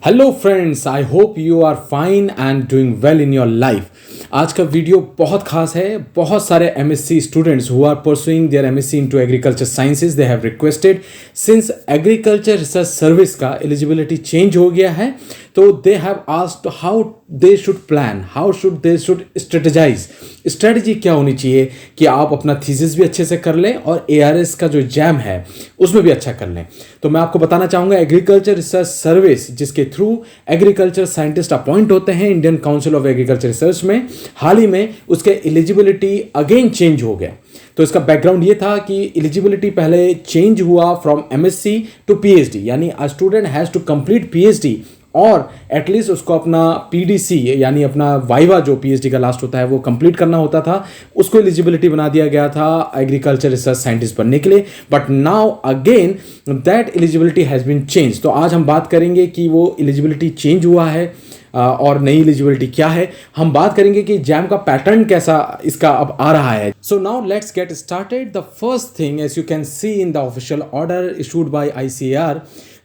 Hello friends, I hope you are fine and doing well in your life. आज का video बहुत खास है। बहुत सारे MSc students who are pursuing their MSc into agriculture sciences they have requested since agriculture research service का eligibility change हो गया है, तो they have asked how they should plan, how should they should strategize. Strategy क्या होनी चाहिए कि आप अपना थीसिस भी अच्छे से कर लें और एआरएस का जो एग्जाम है उसमें भी अच्छा कर लें। तो मैं आपको बताना चाहूँगा, एग्रीकल्चर रिसर्च सर्विस जिसके थ्रू एग्रीकल्चर साइंटिस्ट अपॉइंट होते हैं Indian council of agriculture research में, हाल ही में उसके एलिजिबिलिटी अगेन चेंज हो गया। तो इसका बैकग्राउंड ये था कि एलिजिबिलिटी पहले चेंज हुआ फ्रॉम एमएससी टू पीएचडी, यानी a student has to complete PhD और एटलीस्ट उसको अपना पीडीसी यानी अपना वाइवा जो पीएचडी का लास्ट होता है वो कंप्लीट करना होता था। उसको एलिजिबिलिटी बना दिया गया था एग्रीकल्चर रिसर्च साइंटिस्ट बनने के लिए, but now again that eligibility has been change. तो आज हम बात करेंगे कि वो एलिजिबिलिटी चेंज हुआ है और नई एलिजिबिलिटी क्या है। हम बात करेंगे कि एग्जाम का पैटर्न कैसा इसका अब आ रहा है। So now let's get started. The first thing, as you can see in the official order issued by ICAR,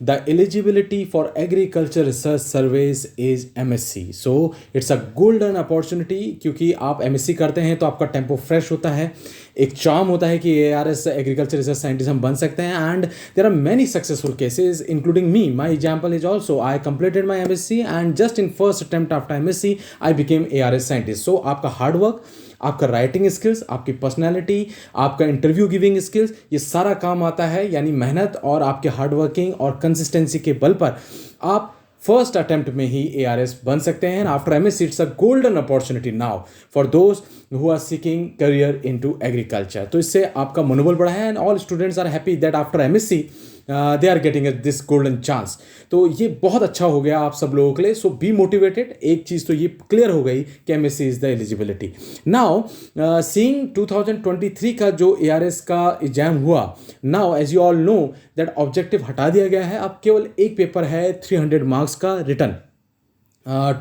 the eligibility for agriculture research service is MSc. So it's a golden opportunity, क्योंकि आप MSc करते हैं तो आपका tempo fresh होता है, एक charm होता है कि ARS एग्रीकल्चर रिसर्च साइंटिस्ट हम बन सकते हैं। And there are many successful cases including me. My example is also I completed my MSc and just in first attempt after MSc I became ARS scientist. So आपका hard work, आपका writing skills, आपकी personality, आपका interview giving skills, ये सारा काम आता है, यानी मेहनत और आपके हार्डवर्किंग और कंसिस्टेंसी के बल पर आप फर्स्ट अटेम्प्ट में ही एआरएस बन सकते हैं। After MSc it's a golden opportunity now for those who are seeking career into agriculture. तो इससे आपका मनोबल बढ़ा है and all students are happy that after MSc they are getting this golden chance. तो ये बहुत अच्छा हो गया आप सब लोगों के लिए। So be motivated. एक चीज़ तो ये क्लियर हो गई कि MSc is the eligibility. Now seeing 2023 का जो एआरएस का एग्जाम हुआ, now as you all know that objective हटा दिया गया है। अब केवल एक पेपर है 300 मार्क्स का रिटर्न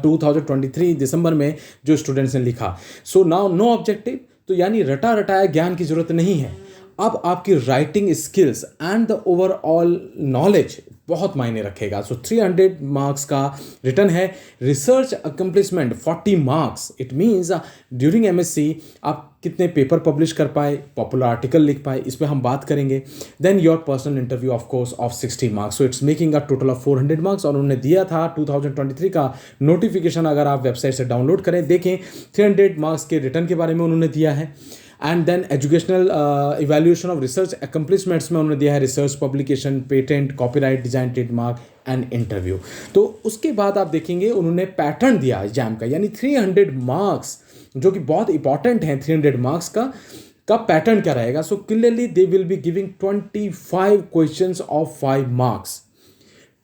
2023 दिसंबर में जो स्टूडेंट्स ने लिखा। सो नाउ नो ऑब्जेक्टिव, तो यानी रटा रटाया ज्ञान की जरूरत नहीं है। अब आपकी writing skills and the overall knowledge बहुत मायने रखेगा। सो 300 मार्क्स का रिटर्न है। Research accomplishment 40 marks. It means during MSc आप कितने पेपर पब्लिश कर पाए, पॉपुलर आर्टिकल लिख पाए, इस पर हम बात करेंगे। Then your personal interview of course of 60 marks. So it's making a total of 400 marks. और उन्होंने दिया था 2023 का नोटिफिकेशन, अगर आप वेबसाइट से डाउनलोड करें देखें, 300 मार्क्स के रिटर्न के बारे में उन्होंने दिया है। And then educational evaluation of research accomplishments में उन्होंने दिया है research, publication, patent, copyright, design, trademark and interview. तो उसके बाद आप देखेंगे उन्होंने पैटर्न दिया एग्जाम का, यानी 300 मार्क्स जो कि बहुत इंपॉर्टेंट है। 300 मार्क्स का पैटर्न क्या रहेगा? So clearly they will be giving 25 questions of 5 marks,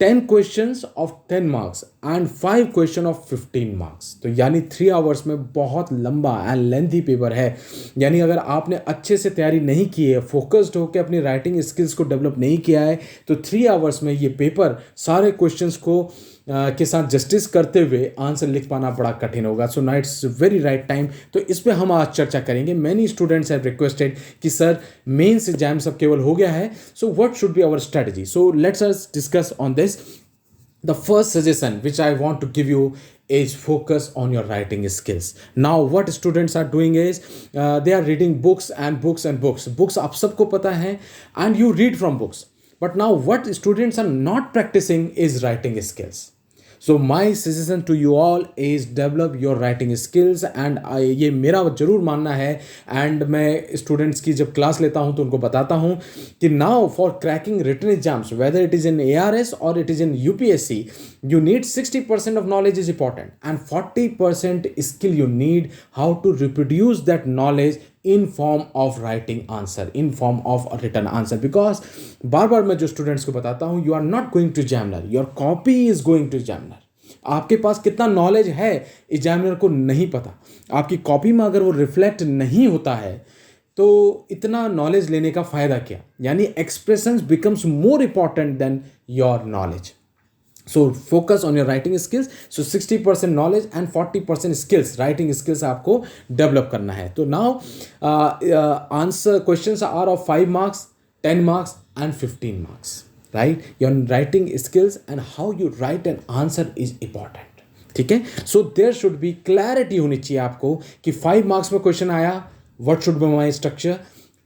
10 questions of 10 marks and 5 question of 15 marks. तो यानी 3 आवर्स में बहुत लंबा एंड लेंथी पेपर है। यानी अगर आपने अच्छे से तैयारी नहीं की है, फोकस्ड होकर अपनी राइटिंग स्किल्स को डेवलप नहीं किया है, तो 3 आवर्स में ये पेपर सारे क्वेश्चंस को के साथ जस्टिस करते हुए आंसर लिख पाना बड़ा कठिन होगा। So now it's very right time. तो इस पे हम आज चर्चा करेंगे। मैनी स्टूडेंट्स हैव रिक्वेस्टेड कि सर मेंस एग्जाम सब केवल हो गया है, so what should be our strategy? So let's us discuss on this. The first suggestion which I want to give you is focus on your writing skills. Now what students are doing is they are reading books and books and books. Books आप सबको पता है and you read from books. But now what students are not practicing is writing skills. So my suggestion to you all is develop your writing skills and ये मेरा जरूर मानना है। And मैं स्टूडेंट्स की जब क्लास लेता हूँ तो उनको बताता हूँ कि now for cracking written exams whether it is in ARS और it is in UPSC, you need 60% of knowledge is important and 40% skill you need how to reproduce that knowledge in form of writing answer, in form of a written answer. Because बार बार मैं जो students को बताता हूँ, you are not going to examiner, your copy is going to examiner. आपके पास कितना knowledge है examiner को नहीं पता। आपकी कॉपी में अगर वो रिफ्लेक्ट नहीं होता है तो इतना नॉलेज लेने का फायदा क्या? यानी expressions becomes more important than your knowledge. So focus on your writing skills. So 60% knowledge and 40% skills, writing skills आपको develop करना है। तो now answer questions are of 5 marks, 10 marks and 15 marks. Right? Your writing skills and how you write an answer is important, ठीक है? So there should be clarity होनी चाहिए आपको कि 5 मार्क्स में क्वेश्चन आया, what should be my structure,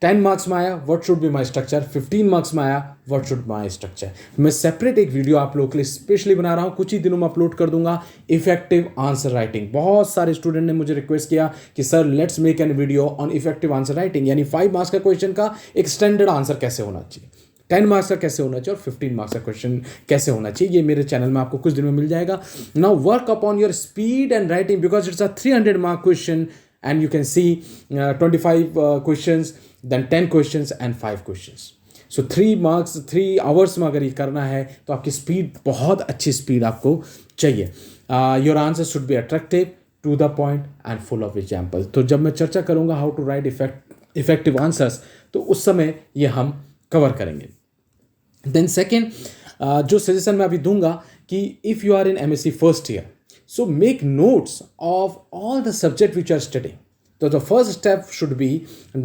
10 marks में आया, what should be my structure, 15 marks में आया, व्हाट शुड माई स्ट्रक्चर। मैं सेपरेट एक वीडियो आप लोगों के लिए स्पेशली बना रहा हूँ, कुछ ही दिनों में अपलोड कर दूंगा, इफेक्टिव आंसर राइटिंग। बहुत सारे स्टूडेंट ने मुझे रिक्वेस्ट किया कि sir let's make an video on effective answer writing, यानी 5 मार्क्स का क्वेश्चन का एक स्टैंडर्ड आंसर कैसे होना चाहिए, 10 मार्क्स का कैसे होना चाहिए और 15 मार्क्स का क्वेश्चन कैसे होना चाहिए। ये मेरे चैनल में आपको कुछ दिन में मिल जाएगा। Now work upon your speed and writing because it's a 300 mark question and you can see 25 questions, then 10 questions and 5 questions. So 3 marks 3 hours में अगर ये करना है तो आपकी स्पीड, बहुत अच्छी स्पीड आपको चाहिए। Your answer should be attractive, to the point and full of example. तो जब मैं चर्चा करूँगा how to write effective answers, तो उस समय ये हम कवर करेंगे। देन सेकेंड जो सजेशन मैं अभी दूंगा कि if you are in MSc first year, so make notes of all the subject which you are studying. तो the first step should be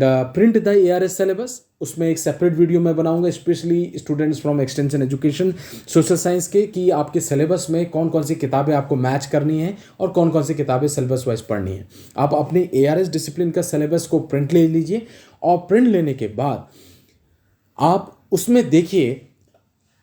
the print the ARS syllabus. उसमें एक separate video मैं बनाऊंगा specially students from extension education social science के, कि आपके syllabus में कौन कौन सी किताबें आपको मैच करनी है और कौन कौन सी किताबें सिलेबस वाइज पढ़नी है। आप अपने ARS डिसिप्लिन का सिलेबस को प्रिंट ले लीजिए और प्रिंट लेने के बाद आप उसमें देखिए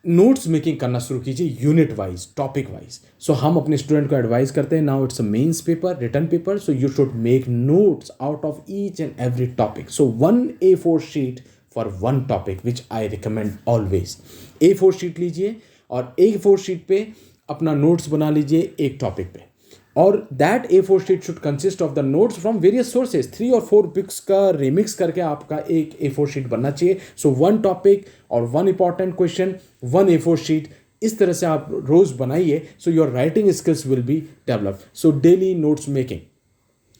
नोट्स मेकिंग करना शुरू कीजिए unit wise, topic wise. So हम अपने स्टूडेंट को एडवाइस करते हैं, now it's a mains paper, written paper, so you should make notes out of each and every topic. So 1 A4 sheet for 1 topic which I recommend always. A4 sheet लीजिए और A4 sheet पे अपना notes बना लीजिए एक topic पे, और that A4 sheet should consist of the notes from various sources. 3 और 4 बुक्स का रिमिक्स करके आपका एक A4 शीट बनना चाहिए। सो 1 टॉपिक और 1 इंपॉर्टेंट क्वेश्चन, 1 A4 शीट, इस तरह से आप रोज बनाइए। So your writing skills will be developed. So daily notes making,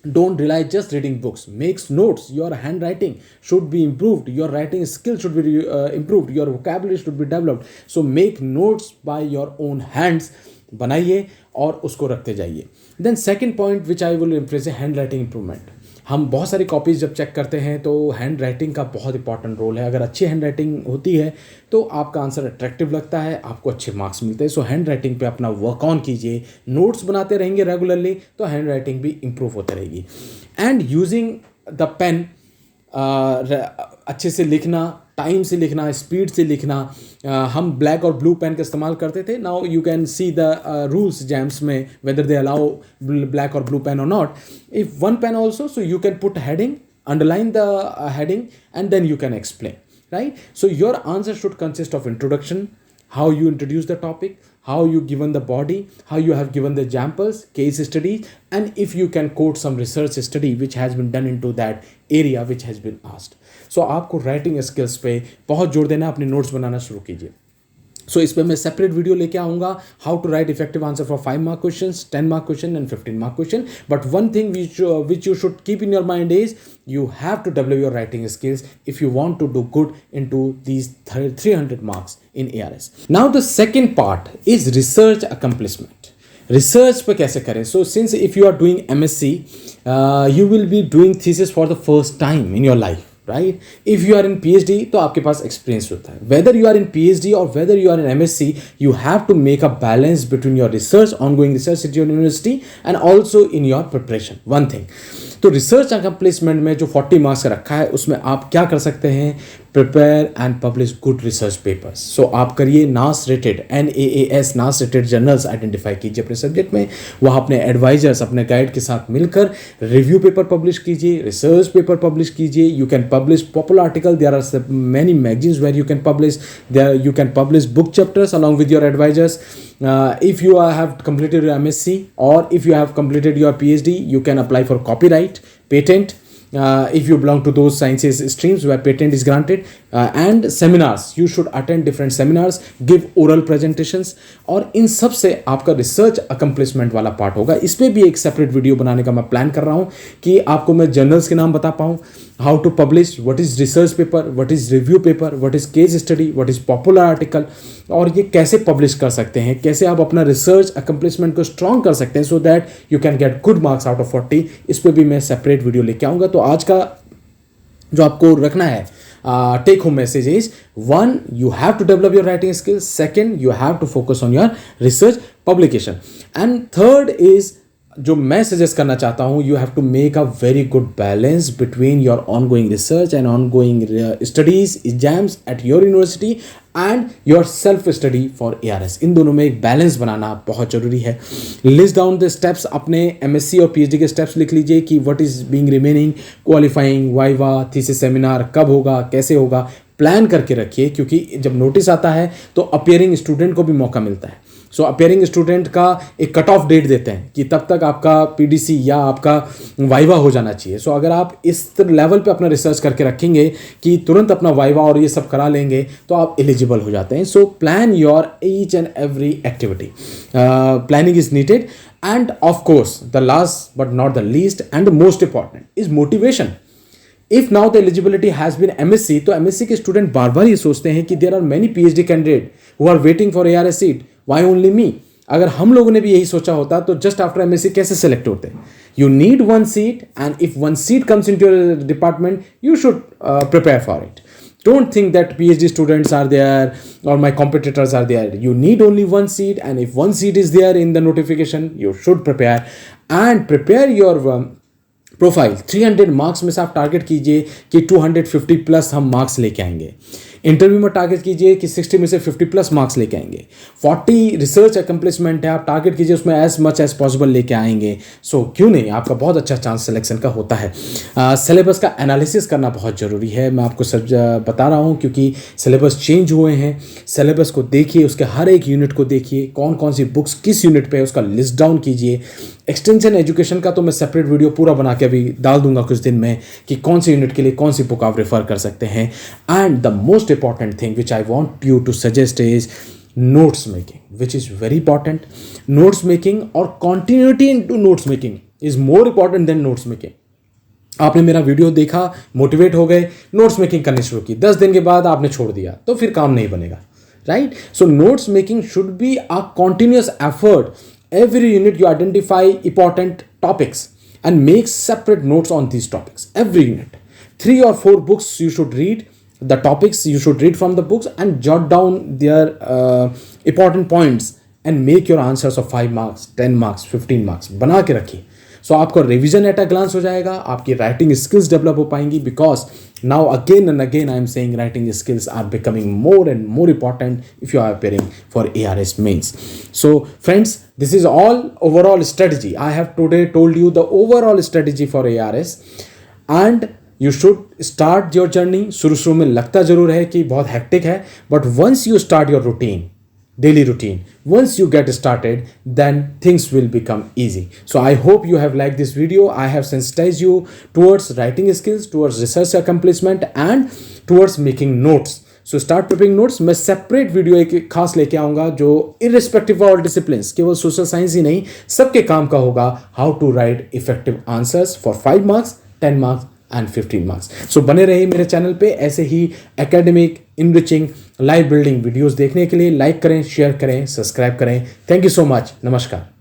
don't rely just reading books, makes notes. Your handwriting should be improved, your writing skill should be improved, your vocabulary should be developed. So make notes by your own hands, बनाइए और उसको रखते जाइए। Then second point which I will impress है handwriting improvement. हम बहुत सारी copies जब चेक करते हैं तो हैंड राइटिंग का बहुत इंपॉर्टेंट रोल है। अगर अच्छी हैंड राइटिंग होती है तो आपका आंसर अट्रैक्टिव लगता है, आपको अच्छे मार्क्स मिलते हैं। सो हैंड राइटिंग पे अपना वर्क ऑन कीजिए, नोट्स बनाते रहेंगे रेगुलरली तो हैंड राइटिंग भी इम्प्रूव होती रहेगी। एंड यूजिंग द पेन, अच्छे से लिखना, टाइम से लिखना, स्पीड से लिखना। हम ब्लैक और ब्लू पेन का इस्तेमाल करते थे। Now you can see the rules exams में वेदर दे अलाउ ब्लैक और ब्लू पेन और not. If 1 pen also, so you can put heading, underline the heading and then you can explain, right? So your answer should consist of introduction, how you introduce the topic, how you given the body, how you have given the examples, case studies, and if you can quote some research study which has been done into that area which has been asked. So आपको writing skills पे बहुत जोर देना, अपने notes बनाना शुरू कीजिए। सो इस पर मैं सेपरेट वीडियो लेके आऊँगा, how to write effective answer for 5 mark question, 10 mark question and 15 mark question. But one thing which you should keep in your mind is you have to develop your writing skills if you want to do good into these 300 marks in ARS. Now the second part is research accomplishment. Research पे कैसे करें? So since if you are doing MSc, you will be doing thesis for the first time in your life. Right? If you are in PhD तो आपके पास experience होता है. Whether you are in PhD or whether you are in MSc, you have to make a balance between your research, ongoing research at your university and also in your preparation. One thing. तो research accomplishment में जो 40 marks का रखा है उसमें आप क्या कर सकते हैं? Prepare and publish good research papers. So आप करिए NAAS rated, NAAS NAAS rated journals identify कीजिए अपने सब्जेक्ट में, वहाँ अपने एडवाइजर्स, अपने गाइड के साथ मिलकर रिव्यू पेपर पब्लिश कीजिए, रिसर्च पेपर पब्लिश कीजिए। You can publish popular article, there are many magazines where you can publish, you can publish book chapters along with your advisers. If you have completed your MSc or if you have completed your PhD, you can apply for copyright, patent, if you belong to those sciences streams where patent is granted, and seminars. You should attend different seminars, give oral presentations, और इन सब से आपका research accomplishment वाला part होगा। इस पर भी एक सेपरेट वीडियो बनाने का मैं प्लान कर रहा हूँ कि आपको मैं जर्नल्स के नाम बता पाऊँ, how to publish, what is research paper, what is review paper, what is case study, what is popular article, और ये कैसे पब्लिश कर सकते हैं, कैसे आप अपना रिसर्च अकम्प्लिशमेंट को स्ट्रॉन्ग कर सकते हैं so that you can get good marks out of 40। इस पर भी मैं सेपरेट वीडियो लेके आऊँगा। तो आज का जो आपको रखना है, take home message is: one, you have to develop your writing skills. Second, you have to focus on your research publication. And third is, जो मैं सजेस्ट करना चाहता हूँ, you have to make a very good balance between your on going research and on going studies exams at your university and your self study for ARS. इन दोनों में एक balance बनाना बहुत जरूरी है. लिस्ट डाउन द स्टेप्स, अपने MSc और PhD के स्टेप्स लिख लीजिए कि what is being remaining, qualifying, viva, thesis seminar कब होगा, कैसे होगा, प्लान करके रखिए. क्योंकि जब नोटिस आता है तो अपियरिंग स्टूडेंट को भी मौका मिलता है. सो अपियरिंग स्टूडेंट का एक कट ऑफ डेट देते हैं कि तब तक आपका PDC या आपका वाइवा हो जाना चाहिए. सो अगर आप इस लेवल पे अपना रिसर्च करके रखेंगे कि तुरंत अपना वाइवा और ये सब करा लेंगे तो आप एलिजिबल हो जाते हैं. So plan your each and every activity. Planning is needed. And of course the last but not the least and the most important is motivation. If now the eligibility has been MSc, तो MSc के student बार बार ये सोचते हैं कि there are many PhD candidate who are waiting for ARS seat, why only me. अगर हम लोगों ने भी यही सोचा होता तो जस्ट आफ्टर MSc कैसे सेलेक्ट होते. You need one seat and if one seat comes into your department you should prepare for it. Don't think that PhD students are there or my competitors are there. You need only one seat, and if one seat is there in the notification, you should prepare and prepare your profile. 300 marks में से आप target कीजिए कि 250 plus हम marks लेके आएंगे. Interview में target कीजिए कि 60 में से 50 प्लस मार्क्स लेके आएंगे. 40 रिसर्च अकम्पलिशमेंट है, आप टारगेट कीजिए उसमें एज मच एज पॉसिबल लेके आएंगे. सो क्यों नहीं, आपका बहुत अच्छा चांस सिलेक्शन का होता है. सिलेबस का एनालिसिस करना बहुत ज़रूरी है. मैं आपको सब बता रहा हूँ क्योंकि सिलेबस चेंज हुए हैं. सिलेबस को देखिए, उसके हर एक यूनिट को देखिए, कौन कौन सी बुक्स किस यूनिट पे है उसका लिस्ट डाउन कीजिए. एक्सटेंशन एजुकेशन का तो मैं सेपरेट वीडियो पूरा बना के अभी डाल दूंगा कुछ दिन में कि कौन सी यूनिट के लिए कौन सी बुक आप रेफर कर सकते हैं. And the most important thing which I want you to suggest is notes making, which is very important. Notes making और continuity in to notes making is more important than notes making. आपने मेरा video देखा, motivate हो गए, notes making करनी शुरू की, 10 दिन के बाद आपने छोड़ दिया तो फिर काम नहीं बनेगा. Right. So notes making should be a continuous effort. Every unit you identify important topics and make separate notes on these topics. Every unit, 3 or 4 books you should read. The topics you should read from the books and jot down their important points and make your answers of 5 marks, 10 marks, 15 marks. बना के रखिए. सो आपका revision at a glance हो जाएगा, आपकी writing skills develop हो पाएंगी. Because now again and again I am saying writing skills are becoming more and more important if you are appearing for ARS mains. So friends, this is all overall strategy. I have today told you the overall strategy for ARS and you should start your journey. शुरू में लगता जरूर है कि बहुत hectic है, but once you start your routine, daily routine, once you get started, then things will become easy. So I hope you have liked this video. I have sensitized you towards writing skills, towards research accomplishment and towards making notes. So start preparing notes. मैं separate video एक खास लेके आऊँगा जो irrespective of disciplines, केवल social science ही नहीं सबके काम का होगा. How to write effective answers for 5 marks, 10 marks and 15 marks. So बने रहिए मेरे चैनल पे ऐसे ही academic, enriching, life building videos देखने के लिए. लाइक करें, शेयर करें, सब्सक्राइब करें. Thank you so much. नमस्कार.